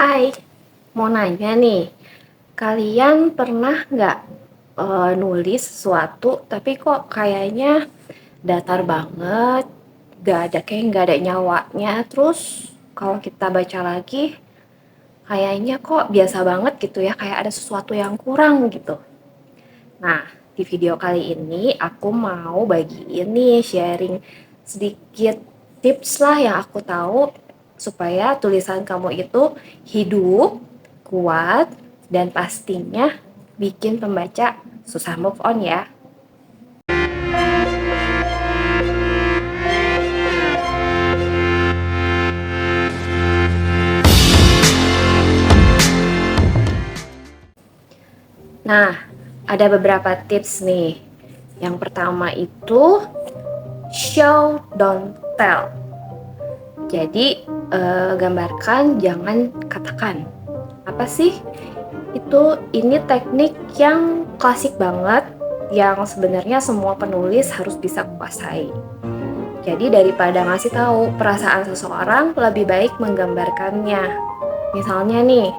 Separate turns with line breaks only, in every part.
Hai, mau nanya nih, kalian pernah nggak nulis sesuatu tapi kok kayaknya datar banget, nggak ada nyawanya. Terus kalau kita baca lagi, kayaknya kok biasa banget gitu ya, kayak ada sesuatu yang kurang gitu. Nah, di video kali ini aku mau bagiin nih, sharing sedikit tips lah yang aku tahu supaya tulisan kamu itu hidup, kuat, dan pastinya bikin pembaca susah move on ya. Nah, ada beberapa tips nih. Yang pertama itu show don't tell. Jadi gambarkan jangan katakan. Apa sih? Ini teknik yang klasik banget yang sebenarnya semua penulis harus bisa kuasai. Jadi daripada ngasih tahu perasaan seseorang, lebih baik menggambarkannya. Misalnya nih,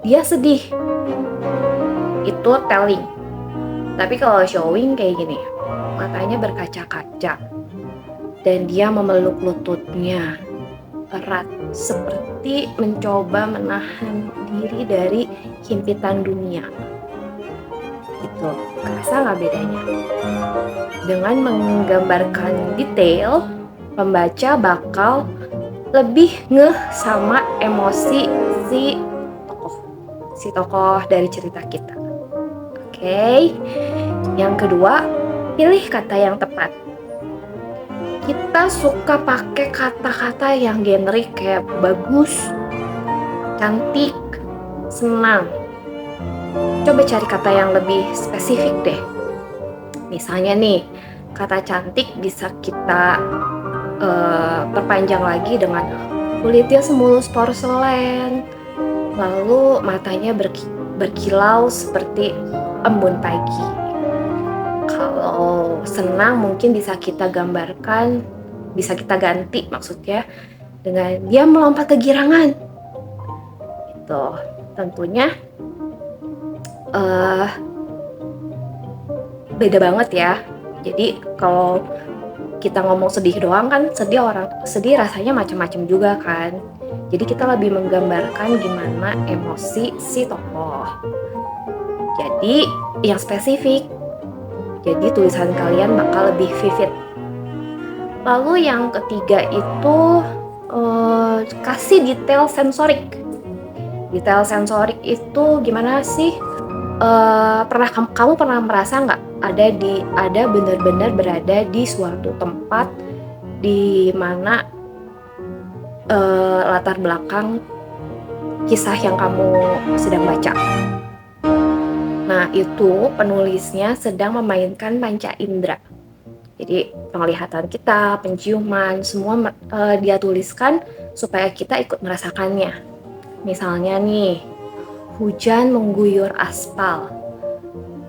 dia sedih. Itu telling. Tapi kalau showing kayak gini, matanya berkaca-kaca dan dia memeluk lututnya erat seperti mencoba menahan diri dari himpitan dunia. Gitu, kerasa nggak bedanya? Dengan menggambarkan detail, pembaca bakal lebih ngeh sama emosi si tokoh, dari cerita kita. Oke, yang kedua, pilih kata yang tepat. Kita suka pakai kata-kata yang generik kayak bagus, cantik, senang. Coba cari kata yang lebih spesifik deh. Misalnya nih, kata cantik bisa kita perpanjang lagi dengan kulitnya semulus porselen, lalu matanya berkilau seperti embun pagi. Kalau senang mungkin bisa kita gambarkan, bisa kita ganti maksudnya dengan dia melompat kegirangan. Itu tentunya beda banget ya. Jadi kalau kita ngomong sedih doang kan sedih rasanya macam-macam juga kan. Jadi kita lebih menggambarkan gimana emosi si tokoh. Jadi yang spesifik. Jadi tulisan kalian bakal lebih vivid. Lalu yang ketiga itu kasih detail sensorik. Detail sensorik itu gimana sih? Kamu pernah merasa nggak ada benar-benar berada di suatu tempat di mana latar belakang kisah yang kamu sedang baca. Nah, itu penulisnya sedang memainkan panca indera. Jadi penglihatan kita, penciuman, semua dia tuliskan supaya kita ikut merasakannya. Misalnya nih, hujan mengguyur aspal,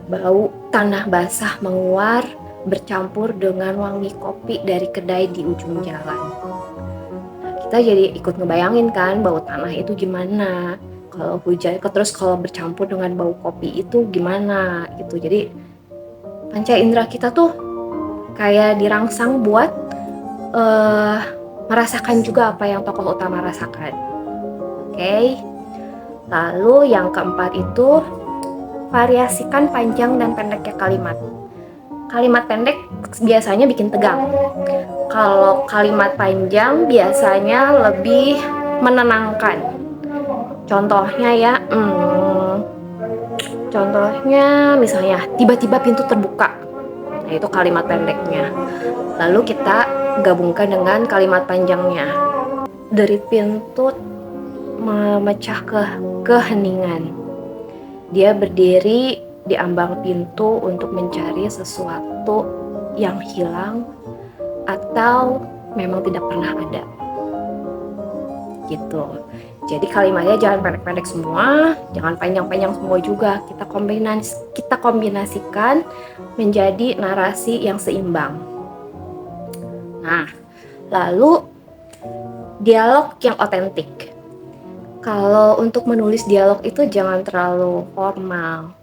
bau tanah basah menguar bercampur dengan wangi kopi dari kedai di ujung jalan. Nah, kita jadi ikut ngebayangin kan bau tanah itu gimana, kalau hujan, terus kalau bercampur dengan bau kopi itu gimana gitu. Jadi panca indera kita tuh kayak dirangsang buat merasakan juga apa yang tokoh utama rasakan. Oke. Lalu yang keempat itu variasikan panjang dan pendeknya kalimat. Kalimat pendek biasanya bikin tegang. Kalau kalimat panjang biasanya lebih menenangkan. Contohnya ya, contohnya misalnya tiba-tiba pintu terbuka. Nah, itu kalimat pendeknya. Lalu kita gabungkan dengan kalimat panjangnya. Dari pintu memecah keheningan. Dia berdiri di ambang pintu untuk mencari sesuatu yang hilang atau memang tidak pernah ada. Gitu. Jadi kalimatnya jangan pendek-pendek semua, jangan panjang-panjang semua juga. Kita kombinasikan menjadi narasi yang seimbang. Nah, lalu dialog yang otentik. Kalau untuk menulis dialog itu jangan terlalu formal.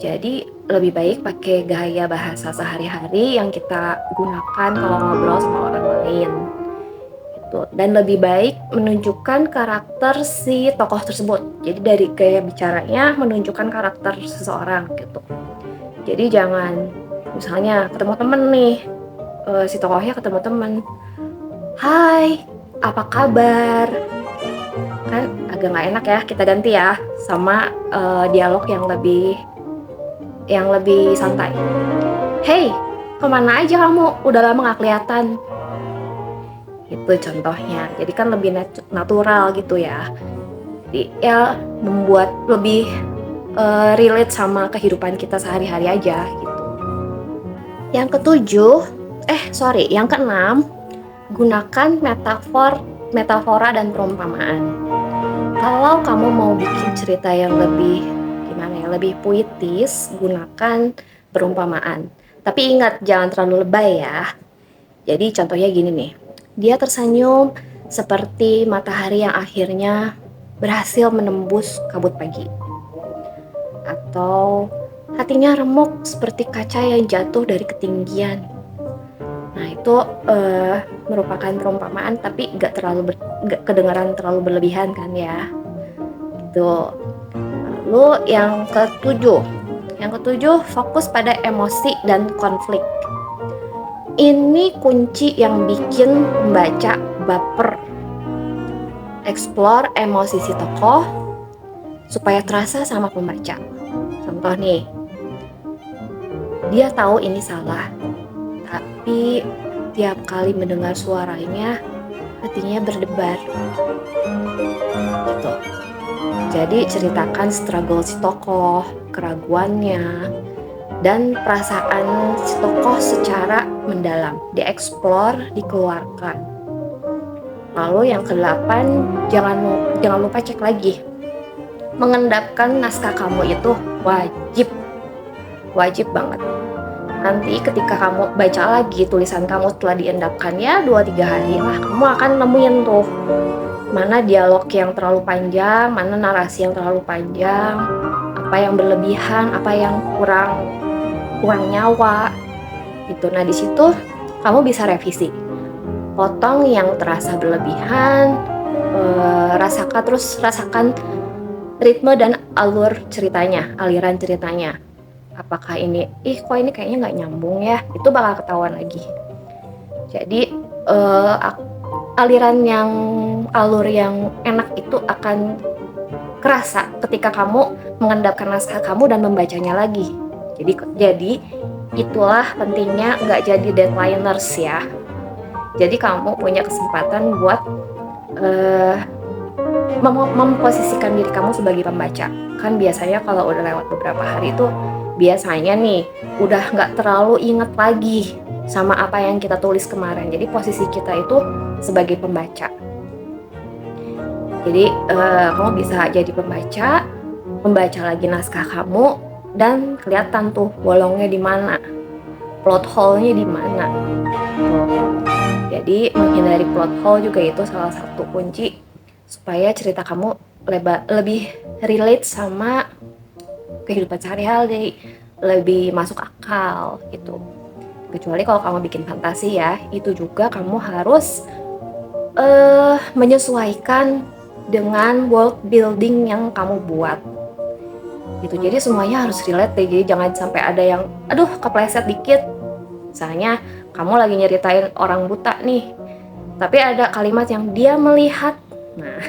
Jadi lebih baik pakai gaya bahasa sehari-hari yang kita gunakan kalau ngobrol sama orang lain. Gitu. Dan lebih baik menunjukkan karakter si tokoh tersebut. Jadi dari gaya bicaranya menunjukkan karakter seseorang gitu. Jadi jangan misalnya ketemu temen nih, si tokohnya ketemu temen, "Hai, apa kabar?" Kan agak nggak enak ya, kita ganti ya sama dialog yang lebih santai. "Hey, kemana aja kamu? Udah lama nggak kelihatan." Itu contohnya. Jadi kan lebih natural gitu ya. Jadi ya membuat lebih relate sama kehidupan kita sehari-hari aja gitu. Yang ketujuh, yang keenam, gunakan metafora dan perumpamaan. Kalau kamu mau bikin cerita yang lebih lebih puitis, gunakan perumpamaan. Tapi ingat jangan terlalu lebay ya. Jadi contohnya gini nih, dia tersenyum seperti matahari yang akhirnya berhasil menembus kabut pagi. Atau hatinya remuk seperti kaca yang jatuh dari ketinggian. Nah itu merupakan perumpamaan tapi gak kedengaran terlalu berlebihan kan ya. Gitu. Lalu yang ketujuh fokus pada emosi dan konflik. Ini kunci yang bikin pembaca baper. Explore emosi si tokoh supaya terasa sama pembaca. Contoh nih, dia tahu ini salah, tapi tiap kali mendengar suaranya hatinya berdebar. Gitu. Jadi ceritakan struggle si tokoh, keraguannya, dan perasaan si tokoh secara mendalam, dieksplor, dikeluarkan. Lalu yang ke-8, jangan lupa cek lagi. Mengendapkan naskah kamu itu wajib banget. Nanti ketika kamu baca lagi tulisan kamu setelah diendapkan ya 2-3 hari lah, kamu akan nemuin tuh mana dialog yang terlalu panjang, mana narasi yang terlalu panjang, apa yang berlebihan, apa yang kurang nyawa gitu. Nah di situ kamu bisa revisi, potong yang terasa berlebihan, rasakan ritme dan aliran ceritanya. Apakah ini kok ini kayaknya nggak nyambung ya, itu bakal ketahuan lagi. Jadi alur yang enak itu akan kerasa ketika kamu mengendapkan naskah kamu dan membacanya lagi. Jadi itulah pentingnya nggak jadi deadliners ya. Jadi kamu punya kesempatan buat memposisikan diri kamu sebagai pembaca. Kan biasanya kalau udah lewat beberapa hari itu biasanya nih udah nggak terlalu inget lagi sama apa yang kita tulis kemarin. Jadi posisi kita itu sebagai pembaca. Jadi kamu bisa jadi membaca lagi naskah kamu dan kelihatan tuh bolongnya di mana, plot hole-nya di mana. Jadi menghindari plot hole juga itu salah satu kunci supaya cerita kamu lebih relate sama kehidupan sehari-hari, lebih masuk akal gitu. Kecuali kalau kamu bikin fantasi ya, itu juga kamu harus menyesuaikan dengan world building yang kamu buat gitu. Jadi semuanya harus relate deh. Jadi jangan sampai ada yang kepleset dikit. Misalnya kamu lagi nyeritain orang buta nih, tapi ada kalimat yang dia melihat. Nah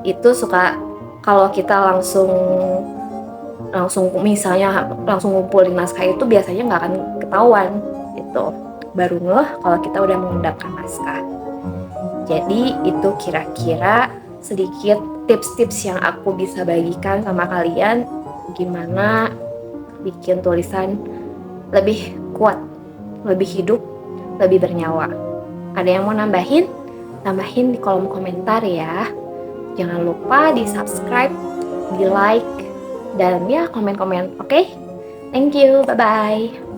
itu suka kalau kita langsung ngumpulin naskah itu biasanya nggak akan ketahuan gitu. Baru ngeh kalau kita udah mengendapkan naskah. Jadi itu kira-kira sedikit tips-tips yang aku bisa bagikan sama kalian gimana bikin tulisan lebih kuat, lebih hidup, lebih bernyawa. Ada yang mau nambahin? Tambahin di kolom komentar ya. Jangan lupa di subscribe, di like, dan ya komen-komen. Oke? Thank you, bye-bye.